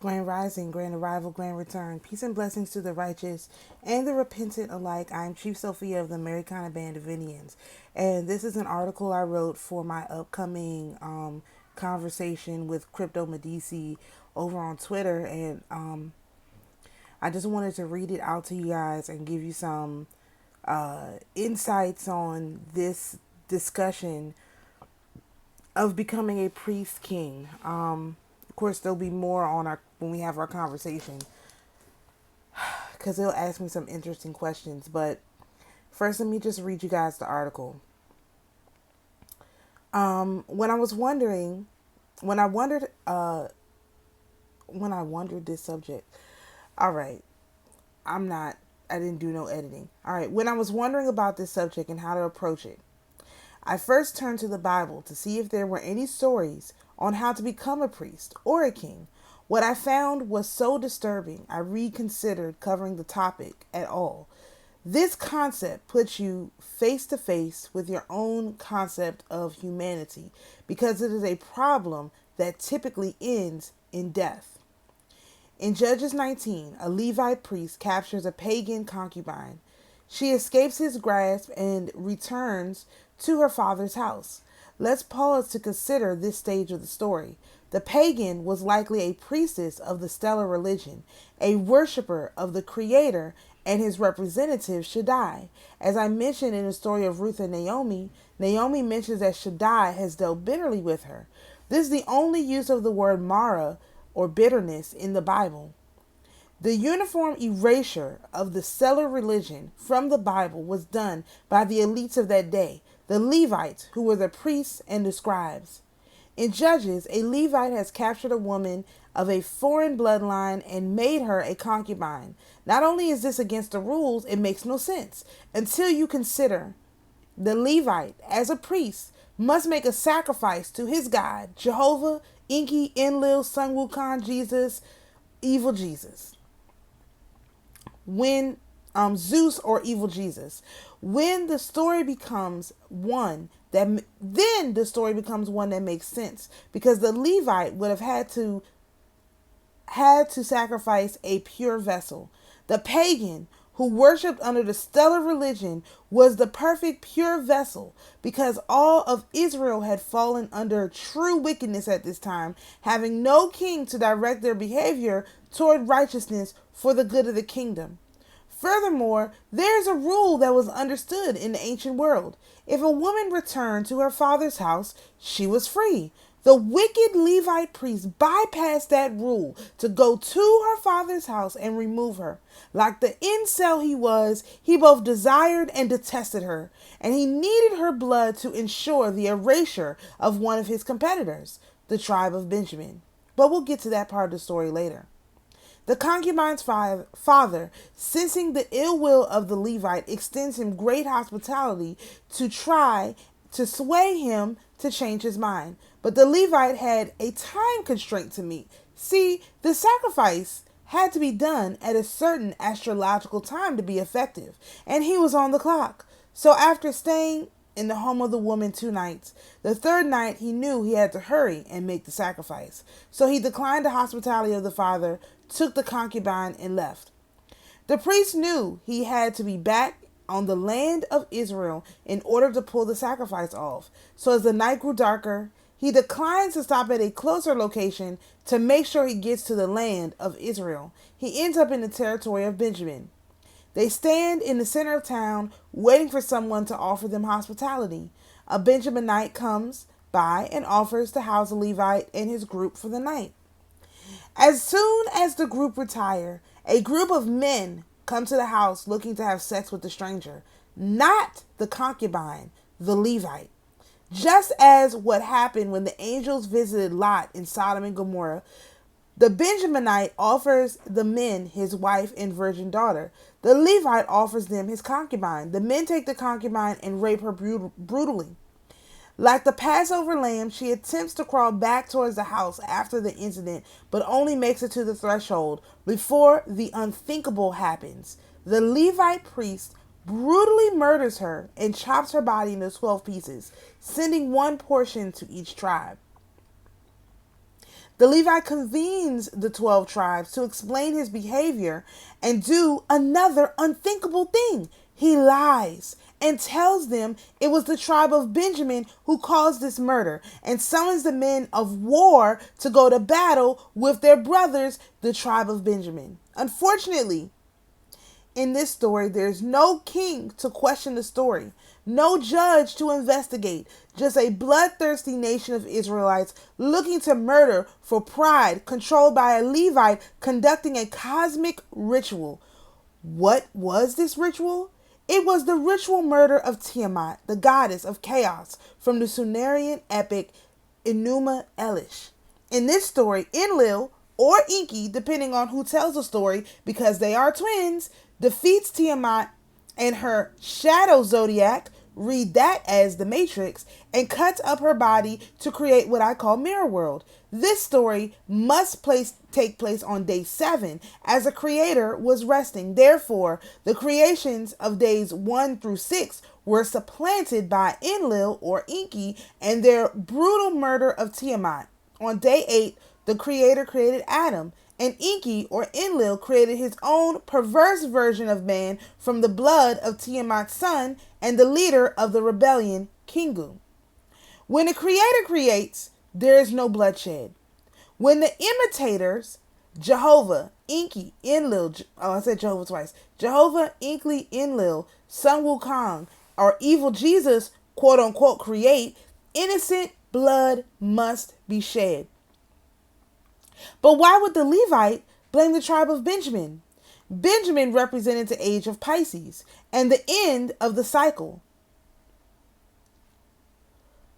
Grand Rising, Grand Arrival, Grand Return, peace and blessings to the righteous and the repentant alike. I am Chief Sophia of the Americana Band of Indians, and this is an article I wrote for my upcoming conversation with Crypto Medici over on Twitter, and I just wanted to read it out to you guys and give you some insights on this discussion of becoming a priest king. Of course, there'll be more on our when we have our conversation because they'll ask me some interesting questions. But first, let me just read you guys the article. When I was wondering, when I wondered, when I wondered this subject. All right, I didn't do no editing. All right, when I was wondering about this subject and how to approach it, I first turned to the Bible to see if there were any stories on how to become a priest or a king. What I found was so disturbing, I reconsidered covering the topic at all. This concept puts you face to face with your own concept of humanity because it is a problem that typically ends in death. In Judges 19, a Levite priest captures a pagan concubine. She escapes his grasp and returns to her father's house. Let's pause to consider this stage of the story. The pagan was likely a priestess of the stellar religion, a worshiper of the Creator and his representative Shaddai. As I mentioned in the story of Ruth and Naomi, Naomi mentions that Shaddai has dealt bitterly with her. This is the only use of the word Mara or bitterness in the Bible. The uniform erasure of the stellar religion from the Bible was done by the elites of that day, the Levites, who were the priests and the scribes. In Judges, a Levite has captured a woman of a foreign bloodline and made her a concubine. Not only is this against the rules, it makes no sense until you consider the Levite, as a priest, must make a sacrifice to his God, Jehovah, Enki, Enlil, Sun Wukong, Jesus, evil Jesus. When Zeus or evil Jesus. When the story becomes one that then the story becomes one that makes sense because the Levite would have had to sacrifice a pure vessel. The pagan who worshipped under the stellar religion was the perfect pure vessel because all of Israel had fallen under true wickedness at this time, having no king to direct their behavior toward righteousness for the good of the kingdom. Furthermore, there is a rule that was understood in the ancient world. If a woman returned to her father's house, she was free. The wicked Levite priest bypassed that rule to go to her father's house and remove her. Like the incel he was, he both desired and detested her, and he needed her blood to ensure the erasure of one of his competitors, the tribe of Benjamin. But we'll get to that part of the story later. The concubine's father, sensing the ill will of the Levite, extends him great hospitality to try to sway him to change his mind. But the Levite had a time constraint to meet. See, the sacrifice had to be done at a certain astrological time to be effective, and he was on the clock. So after staying in the home of the woman 2 nights, the third night he knew he had to hurry and make the sacrifice. So he declined the hospitality of the father, took the concubine, and left. The priest knew he had to be back on the land of Israel in order to pull the sacrifice off. So as the night grew darker, he declines to stop at a closer location to make sure he gets to the land of Israel. He ends up in the territory of Benjamin. They stand in the center of town waiting for someone to offer them hospitality. A Benjaminite comes by and offers to house a Levite and his group for the night. As soon as the group retire, a group of men come to the house looking to have sex with the stranger, not the concubine, the Levite. Just as what happened when the angels visited Lot in Sodom and Gomorrah, the Benjaminite offers the men his wife and virgin daughter. The Levite offers them his concubine. The men take the concubine and rape her brutally. Like the Passover lamb, she attempts to crawl back towards the house after the incident, but only makes it to the threshold before the unthinkable happens. The Levite priest brutally murders her and chops her body into 12 pieces, sending one portion to each tribe. The Levite convenes the 12 tribes to explain his behavior and do another unthinkable thing. He lies and tells them it was the tribe of Benjamin who caused this murder and summons the men of war to go to battle with their brothers, the tribe of Benjamin. Unfortunately, in this story, there's no king to question the story, no judge to investigate, just a bloodthirsty nation of Israelites looking to murder for pride, controlled by a Levite conducting a cosmic ritual. What was this ritual? It was the ritual murder of Tiamat, the goddess of chaos, from the Sumerian epic Enuma Elish. In this story, Enlil, or Enki, depending on who tells the story, because they are twins, defeats Tiamat and her shadow zodiac, read that as the Matrix, and cuts up her body to create what I call Mirror World. This story must take place on day 7, as the creator was resting. Therefore, the creations of days 1 through 6 were supplanted by Enlil or Enki and their brutal murder of Tiamat. On day 8, the creator created Adam, and Enki or Enlil created his own perverse version of man from the blood of Tiamat's son and the leader of the rebellion, Kingu. When the creator creates, there is no bloodshed. When the imitators, Jehovah, Enki, Enlil, I said Jehovah twice, Jehovah, Enki, Enlil, Sun Wukong, or evil Jesus, quote unquote, create, innocent blood must be shed. But why would the Levite blame the tribe of Benjamin? Benjamin represented the age of Pisces and the end of the cycle.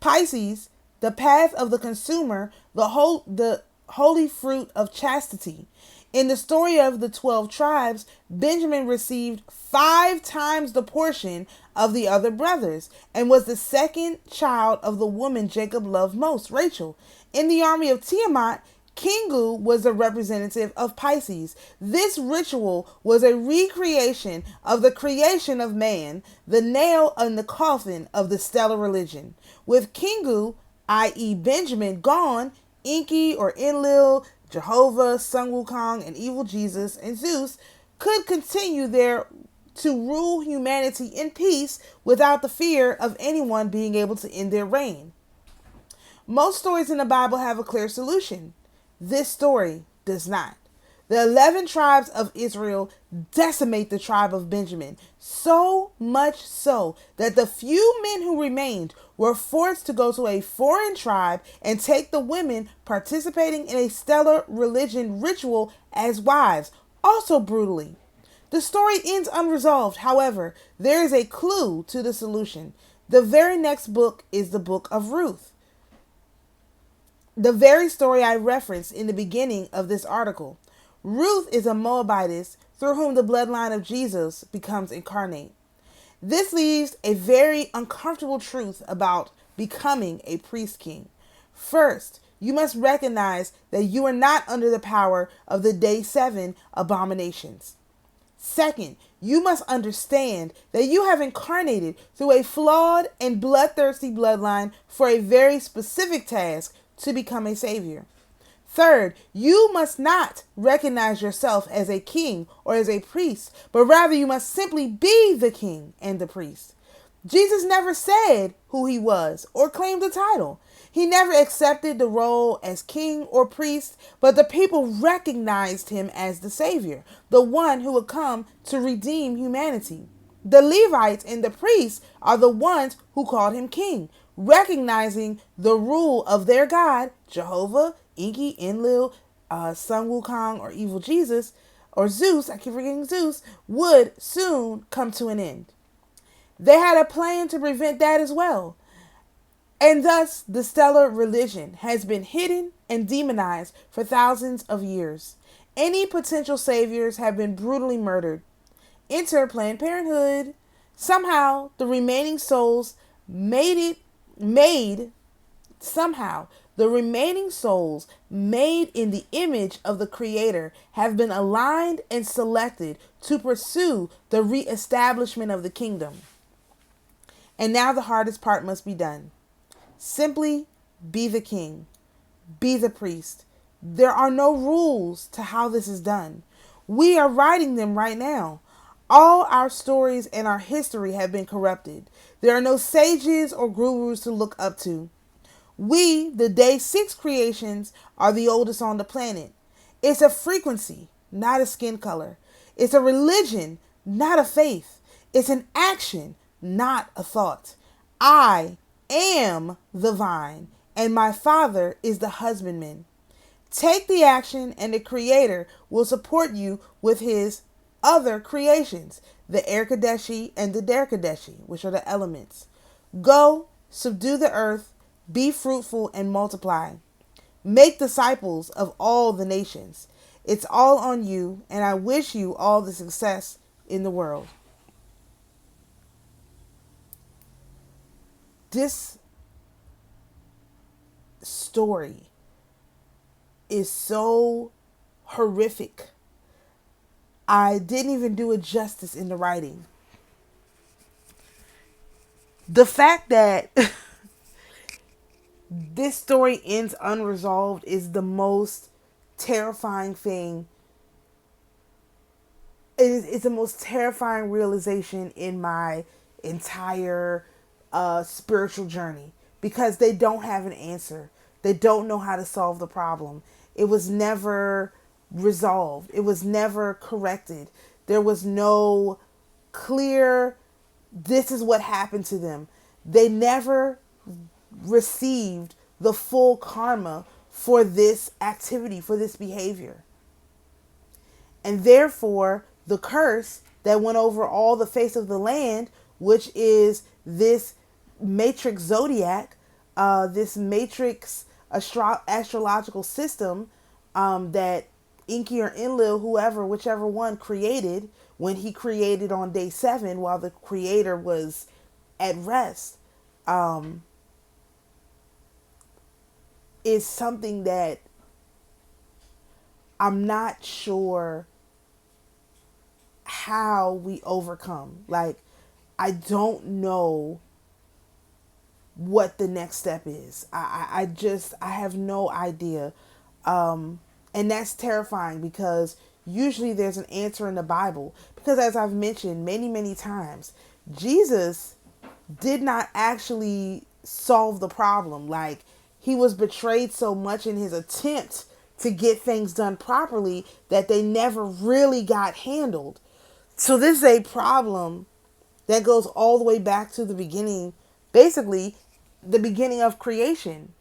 Pisces, the path of the consumer, the holy fruit of chastity. In the story of the 12 tribes, Benjamin received 5 times the portion of the other brothers and was the second child of the woman Jacob loved most, Rachel. In the army of Tiamat, Kingu was a representative of Pisces. This ritual was a recreation of the creation of man, the nail in the coffin of the stellar religion. With Kingu, i.e. Benjamin, gone, Enki or Enlil, Jehovah, Sun Wukong, and evil Jesus and Zeus could continue to rule humanity in peace without the fear of anyone being able to end their reign. Most stories in the Bible have a clear solution. This story does not. The 11 tribes of Israel decimate the tribe of Benjamin, so much so that the few men who remained were forced to go to a foreign tribe and take the women participating in a stellar religion ritual as wives, also brutally. The story ends unresolved. However, there is a clue to the solution. The very next book is the book of Ruth, the very story I referenced in the beginning of this article. Ruth is a Moabitess through whom the bloodline of Jesus becomes incarnate. This leaves a very uncomfortable truth about becoming a priest king. First, you must recognize that you are not under the power of the day 7 abominations. Second, you must understand that you have incarnated through a flawed and bloodthirsty bloodline for a very specific task, to become a savior. Third, you must not recognize yourself as a king or as a priest, but rather you must simply be the king and the priest. Jesus never said who he was or claimed the title. He never accepted the role as king or priest, but the people recognized him as the savior, the one who would come to redeem humanity. The Levites and the priests are the ones who called him king, recognizing the rule of their God, Jehovah, Enki, Enlil, Sun Wukong, or evil Jesus, or Zeus, I keep forgetting Zeus, would soon come to an end. They had a plan to prevent that as well. And thus, the stellar religion has been hidden and demonized for thousands of years. Any potential saviors have been brutally murdered. Enter Planned Parenthood. Somehow, the remaining souls made in the image of the Creator have been aligned and selected to pursue the reestablishment of the kingdom. And now the hardest part must be done. Simply be the king, be the priest, There are no rules to how this is done. We are writing them right now. All our stories and our history have been corrupted. There are no sages or gurus to look up to. We, the day 6 creations, are the oldest on the planet. It's a frequency, not a skin color. It's a religion, not a faith. It's an action, not a thought. I am the vine, and my Father is the husbandman. Take the action, and the Creator will support you with His other creations, the Erkadeshi and the Derkadeshi, which are the elements. Go, subdue the earth, be fruitful, and multiply. Make disciples of all the nations. It's all on you, and I wish you all the success in the world. This story is so horrific. I didn't even do it justice in the writing. The fact that this story ends unresolved is the most terrifying thing. It's the most terrifying realization in my entire spiritual journey, because they don't have an answer. They don't know how to solve the problem. It was never resolved. It was never corrected. There was no clear, this is what happened to them. They never received the full karma for this activity, for this behavior. And therefore, the curse that went over all the face of the land, which is this matrix zodiac, this matrix astrological system that Enki or Enlil, whoever, whichever one, created when he created on day 7 while the creator was at rest, is something that I'm not sure how we overcome. Like, I don't know what the next step is. I have no idea. And that's terrifying, because usually there's an answer in the Bible. Because as I've mentioned many, many times, Jesus did not actually solve the problem. Like, he was betrayed so much in his attempt to get things done properly that they never really got handled. So this is a problem that goes all the way back to the beginning, basically the beginning of creation.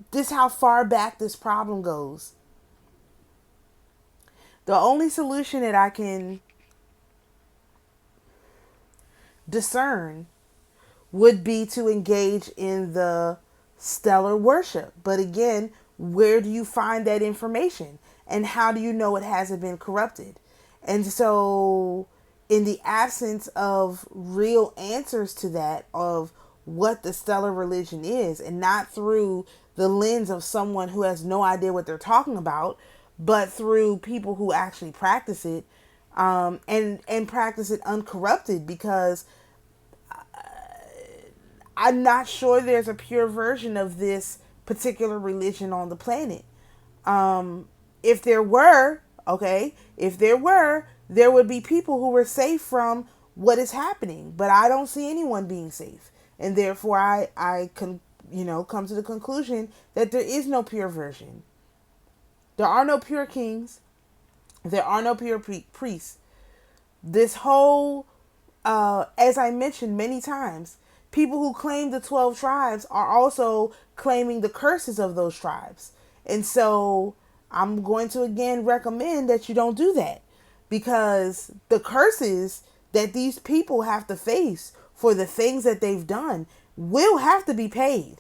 This is how far back this problem goes. The only solution that I can discern would be to engage in the stellar worship. But again, where do you find that information? And how do you know it hasn't been corrupted? And so, in the absence of real answers to that, of what the stellar religion is, and not through the lens of someone who has no idea what they're talking about, but through people who actually practice it, and practice it uncorrupted, because I'm not sure there's a pure version of this particular religion on the planet. If there were, there would be people who were safe from what is happening. But I don't see anyone being safe. And therefore, I can, come to the conclusion that there is no pure version. There are no pure kings. There are no pure priests. This whole, as I mentioned many times, people who claim the 12 tribes are also claiming the curses of those tribes. And so I'm going to again recommend that you don't do that, because the curses that these people have to face for the things that they've done will have to be paid.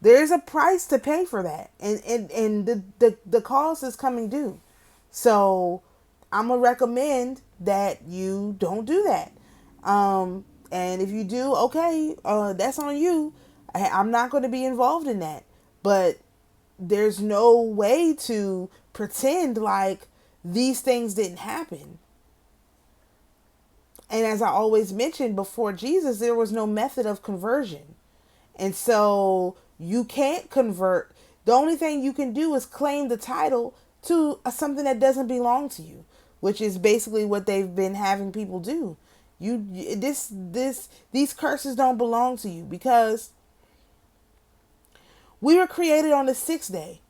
There's a price to pay for that. And the cost is coming due. So I'm going to recommend that you don't do that. And if you do, okay, that's on you. I'm not going to be involved in that. But there's no way to pretend like these things didn't happen. And as I always mentioned, before Jesus, there was no method of conversion. And so You can't convert. The only thing you can do is claim the title to something that doesn't belong to you, which is basically what they've been having people do. These curses don't belong to you because we were created on the sixth day.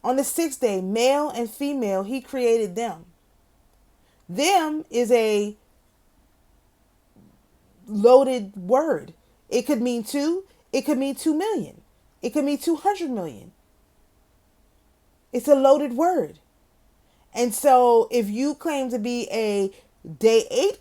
On the sixth day, male and female, he created them. Them is a loaded word. It could mean two. It could mean 2 million. It could mean 200 million. It's a loaded word. And so if you claim to be a day 8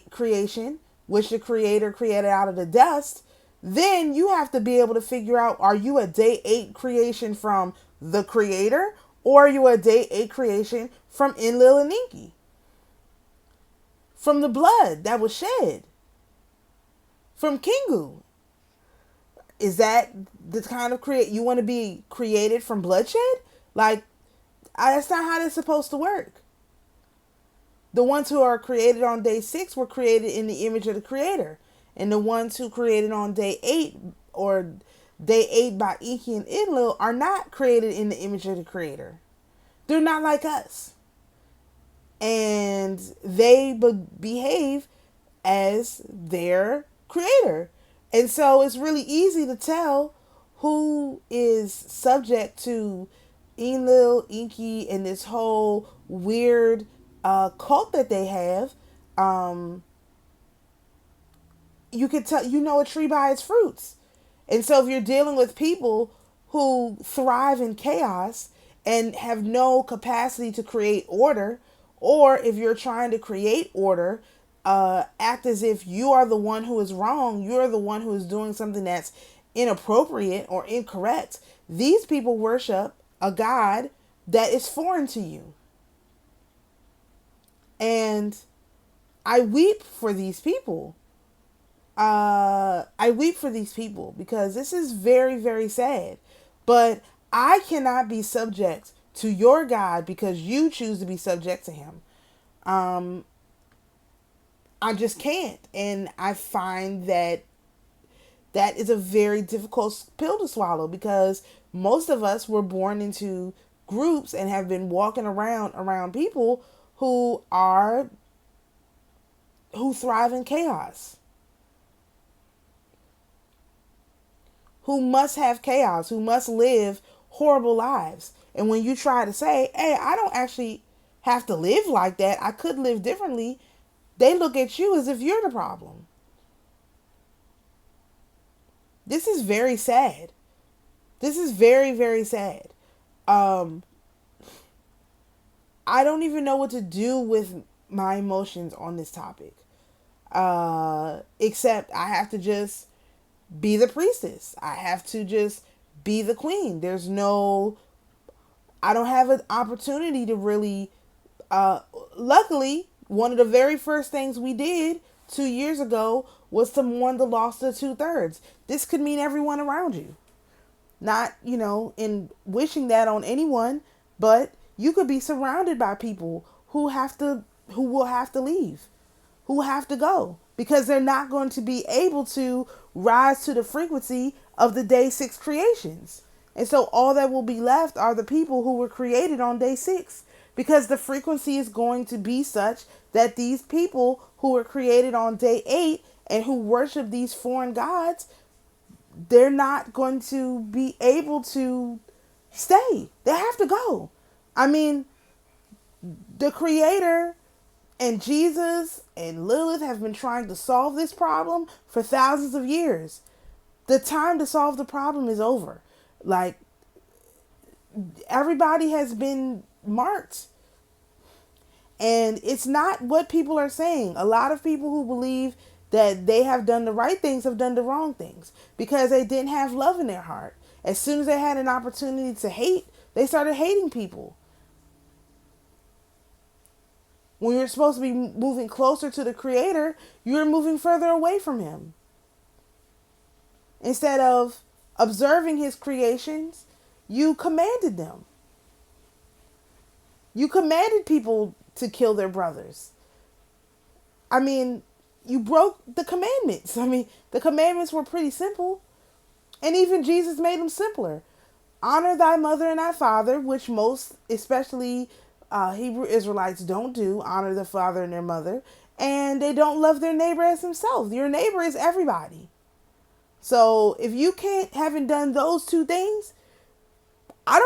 creation, which the creator created out of the dust, then you have to be able to figure out, are you a day 8 creation from the creator, or are you a day 8 creation from Enlil and Enki? From the blood that was shed. From Kingu. Is that the kind of you want to be created from bloodshed? Like, that's not how it's supposed to work. The ones who are created on day 6 were created in the image of the creator. And the ones who created on day 8 or day 8 by Enki and Enlil are not created in the image of the creator. They're not like us. And they behave as their creator. And so it's really easy to tell who is subject to Enlil, Enki, and this whole weird cult that they have. You could tell, you know, a tree by its fruits. And so if you're dealing with people who thrive in chaos and have no capacity to create order, or if you're trying to create order, act as if you are the one who is wrong, you're the one who is doing something that's inappropriate or incorrect, these people worship a God that is foreign to you. And I weep for these people. I weep for these people because this is very, very sad. But I cannot be subject to your God because you choose to be subject to him. I just can't. And I find that is a very difficult pill to swallow because most of us were born into groups and have been walking around people who thrive in chaos. Who must have chaos, who must live horrible lives. And when you try to say, hey, I don't actually have to live like that, I could live differently, they look at you as if you're the problem. This is very sad. This is very, very sad. I don't even know what to do with my emotions on this topic. Except I have to just be the priestess. I have to just be the queen. I don't have an opportunity to really, luckily, one of the very first things we did 2 years ago was to mourn the loss of 2/3. This could mean everyone around you. Not, in wishing that on anyone, but you could be surrounded by people who will have to leave, who have to go, because they're not going to be able to rise to the frequency of the day 6 creations. And so all that will be left are the people who were created on day 6, because the frequency is going to be such that these people who were created on day 8 and who worship these foreign gods, they're not going to be able to stay. They have to go. I mean, the creator and Jesus and Lilith have been trying to solve this problem for thousands of years. The time to solve the problem is over. Like, everybody has been marked. And it's not what people are saying. A lot of people who believe that they have done the right things have done the wrong things because they didn't have love in their heart. As soon as they had an opportunity to hate, they started hating people. When you're supposed to be moving closer to the creator, you're moving further away from him. Instead of observing his creations, you commanded them. You commanded people to kill their brothers. I mean, you broke the commandments. I mean, the commandments were pretty simple. And even Jesus made them simpler. Honor thy mother and thy father, which most, especially Hebrew Israelites, don't do. Honor the father and their mother. And they don't love their neighbor as themselves. Your neighbor is everybody. So if you can't, haven't done those two things, I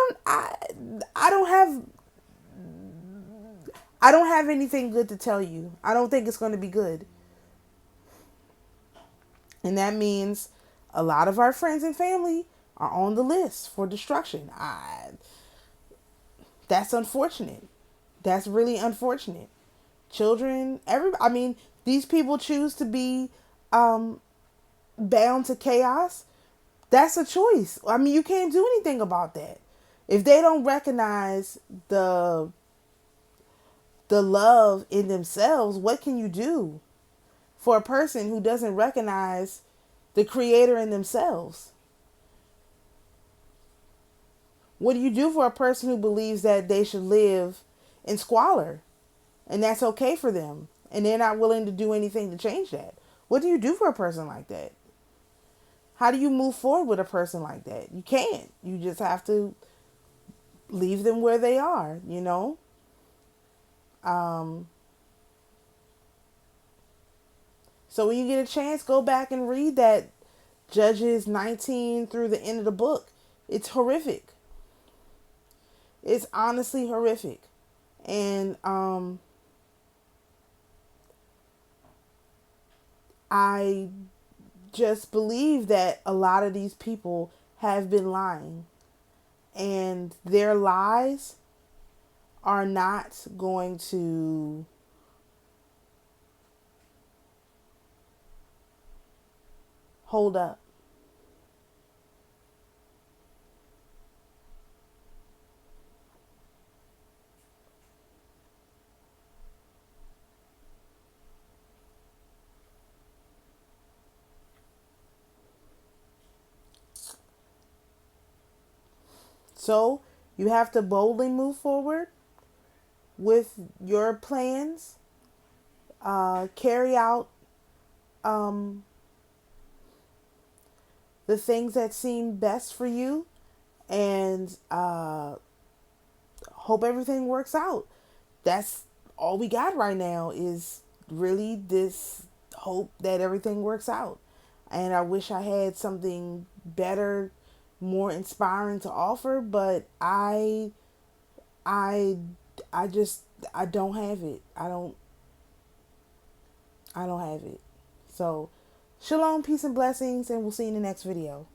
don't have anything good to tell you. I don't think it's going to be good. And that means a lot of our friends and family are on the list for destruction. That's unfortunate. That's really unfortunate. Children, I mean, these people choose to be bound to chaos. That's a choice. I mean, you can't do anything about that. If they don't recognize the love in themselves, what can you do for a person who doesn't recognize the creator in themselves? What do you do for a person who believes that they should live in squalor and that's okay for them and they're not willing to do anything to change that? What do you do for a person like that? How do you move forward with a person like that? You can't. You just have to leave them where they are, you know? So when you get a chance, go back and read that Judges 19 through the end of the book. It's horrific. It's honestly horrific. And I just believe that a lot of these people have been lying. And their lies are not going to hold up. So you have to boldly move forward with your plans, carry out the things that seem best for you, and hope everything works out. That's all we got right now is really this hope that everything works out. And I wish I had something better, more inspiring to offer, but I I just I don't have it. I don't have it. So, shalom, peace and blessings, and we'll see you in the next video.